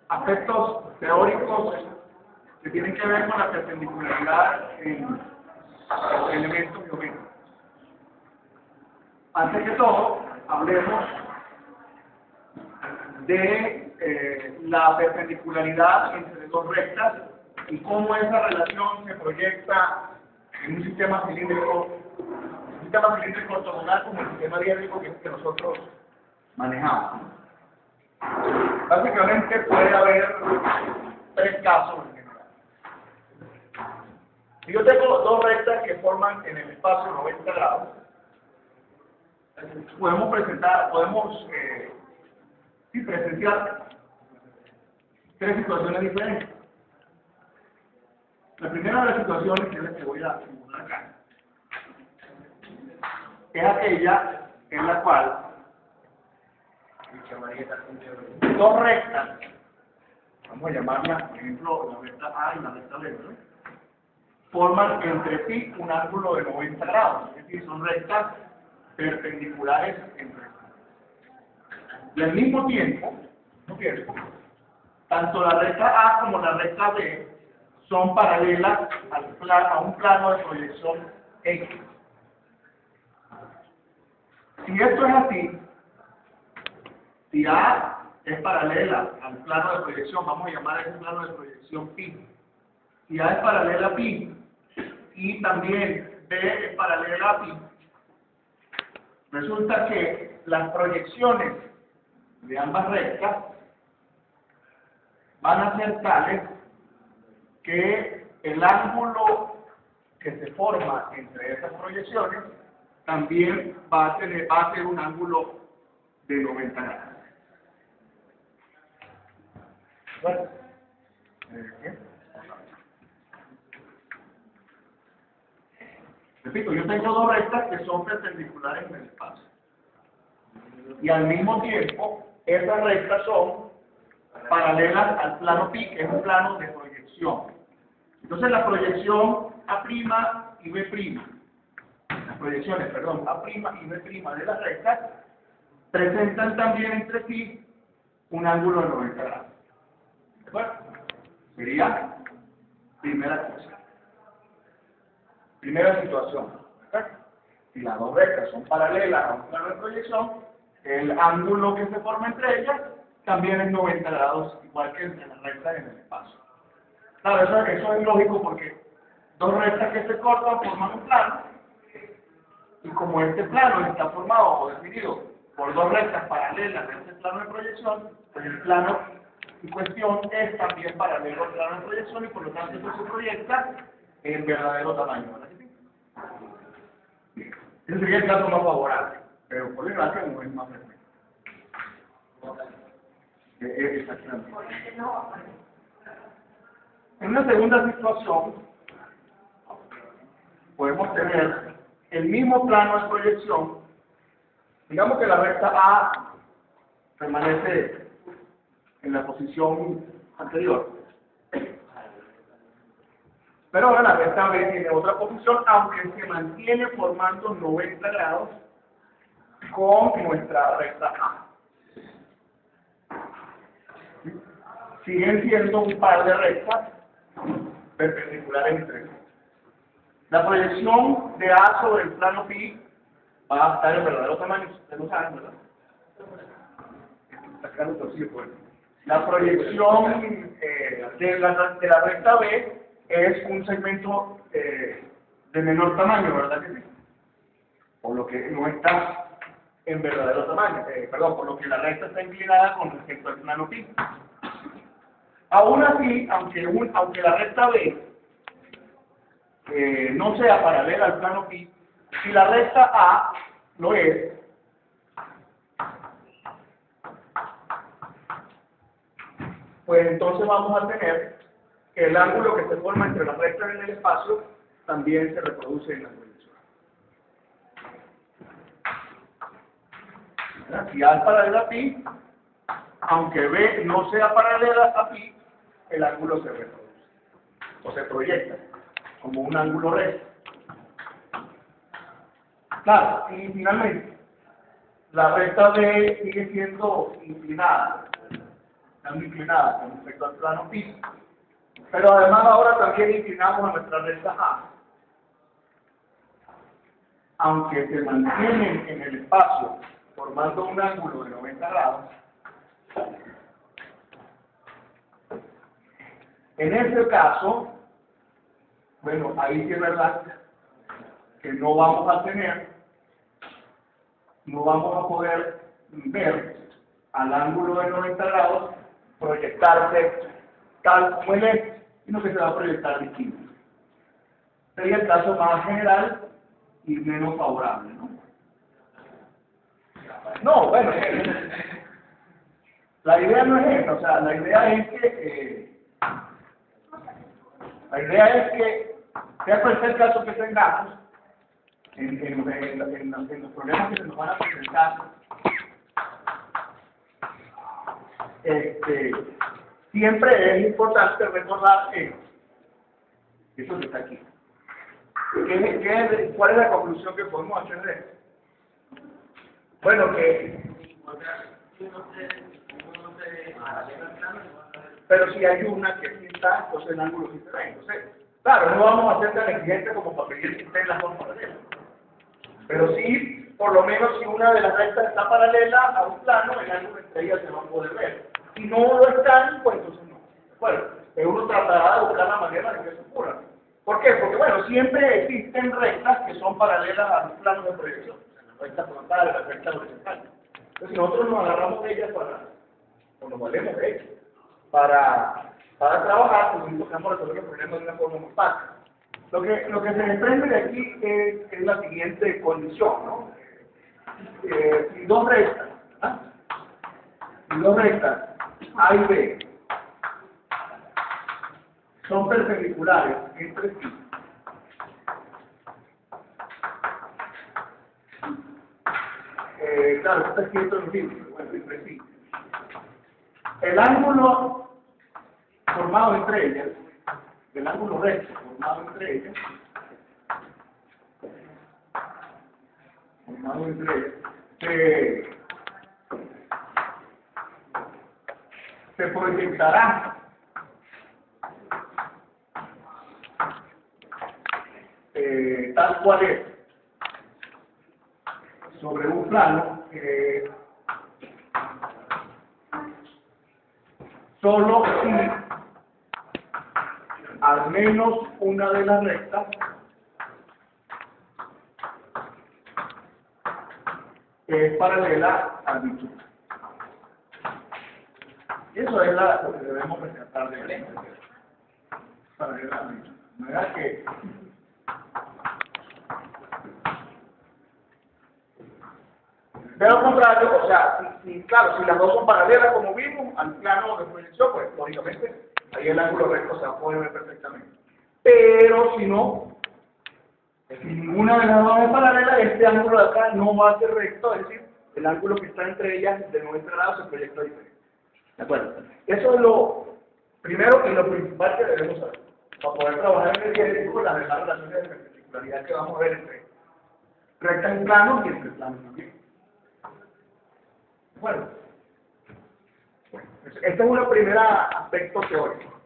aspectos teóricos que tienen que ver con la perpendicularidad en elementos geométricos. Antes que todo, hablemos de la perpendicularidad entre dos rectas y cómo esa relación se proyecta en un sistema cilíndrico ortogonal como el sistema diédrico que nosotros manejamos. Básicamente puede haber tres casos en general. Si yo tengo dos rectas que forman en el espacio 90 grados, podemos presenciar tres situaciones diferentes. La primera de las situaciones, que es la que voy a simular acá, es aquella en la cual dos rectas, vamos a llamarlas, por ejemplo, la recta A y la recta B, ¿no?, forman entre sí un ángulo de 90 grados, es decir, son rectas perpendiculares entre sí. Y al mismo tiempo, tanto la recta A como la recta B son paralelas a un plano de proyección X. Si esto es así, si A es paralela al plano de proyección, vamos a llamar a ese plano de proyección pi. Si A es paralela a pi y también B es paralela a pi, resulta que las proyecciones de ambas rectas van a ser tales que el ángulo que se forma entre esas proyecciones también va a ser un ángulo de 90 grados. Bueno, repito, yo tengo dos rectas que son perpendiculares en el espacio. Y al mismo tiempo, esas rectas son paralelas al plano pi, que es un plano de proyección. Entonces la proyección A' y B', las proyecciones, perdón, A' y B' de las rectas, presentan también entre sí un ángulo de 90 grados. ¿De acuerdo? Sería primera cosa. Primera situación. Si las dos rectas son paralelas a un plano de proyección, el ángulo que se forma entre ellas también es 90 grados, igual que entre las rectas en el espacio. Claro, eso es lógico porque dos rectas que se cortan forman un plano, y como este plano está formado o definido por dos rectas paralelas a este plano de proyección, pues el plano en cuestión es también paralelo al plano de proyección y por lo tanto eso se proyecta en verdadero tamaño. ¿Verdad que sí? Ese sería el caso más favorable, pero por desgracia no es más frecuente. Exactamente. En una segunda situación, podemos tener el mismo plano de proyección. Digamos que la recta A permanece en la posición anterior, pero ahora la recta B tiene otra posición, aunque se mantiene formando 90 grados con nuestra recta A. Siguen siendo un par de rectas perpendiculares entre sí. La proyección de A sobre el plano pi va a estar en verdadero tamaño, ustedes lo saben, ¿verdad? La proyección de la recta B es un segmento de menor tamaño, ¿verdad que sí? Por lo que no está en verdadero tamaño, por lo que la recta está inclinada con respecto al plano pi. Aún así, aunque la recta B no sea paralela al plano pi, si la recta A lo es, pues entonces vamos a tener que el ángulo que se forma entre las rectas en el espacio también se reproduce en la proyección. Si A es paralela a pi, aunque B no sea paralela a pi, el ángulo se reproduce o se proyecta como un ángulo recto. Claro, y finalmente, la recta B sigue siendo inclinada. están inclinadas con respecto al plano físico. Pero además ahora también inclinamos a nuestra recta A. Aunque se mantienen en el espacio formando un ángulo de 90 grados, en ese caso, bueno, ahí sí es verdad que no vamos a poder ver al ángulo de 90 grados proyectarse tal como él es, sino que se va a proyectar distinto. Sería el caso más general y menos favorable, ¿no? No, bueno, la idea no es esa, o sea, la idea es que sea cual sea el caso que tengamos, en los problemas que se nos van a presentar, siempre es importante recordar eso que está aquí. ¿Cuál es la conclusión que podemos hacer de esto? Bueno, pero si hay una que sí está, entonces el ángulo sí se ve. Entonces, claro, no vamos a ser tan exigentes como para pedir que estén las dos paralelas. Pero sí, por lo menos si una de las rectas está paralela a un plano, el ángulo entre ellas se va a poder ver. Si no lo están, pues entonces no. Bueno, uno tratará de buscar la manera de que eso ocurra. ¿Por qué? Porque, bueno, siempre existen rectas que son paralelas a los planos de proyección. La recta frontal, la recta horizontal. Entonces, si nosotros nos agarramos de ellas o nos valemos de ellas, para trabajar, pues intentamos resolver los problemas de una forma muy fácil. Lo que se desprende de aquí es la siguiente condición, ¿no? Si dos rectas, A y B, son perpendiculares entre sí, claro, está escrito en el libro, bueno, entre sí. El ángulo formado entre ellas, el ángulo recto formado entre ellas, se proyectará tal cual es sobre un plano solo si al menos una de las rectas es paralela al dicho. Y eso es lo que debemos rescatar de él. Paralela al dicho. De manera que de lo contrario, o sea, claro, si las dos son paralelas como vimos al plano de proyección, pues lógicamente ahí el ángulo recto se va a poder ver perfectamente. Pero si no, si ninguna de las dos es paralela, este ángulo de acá no va a ser recto, es decir, el ángulo que está entre ellas de 90 grados se proyecta diferente. ¿De acuerdo? Eso es lo primero y lo principal que debemos saber para poder trabajar en el día con las demás relaciones de perpendicularidad que vamos a ver entre rectas y planos y entre planos también. Bueno, este es un primer aspecto teórico.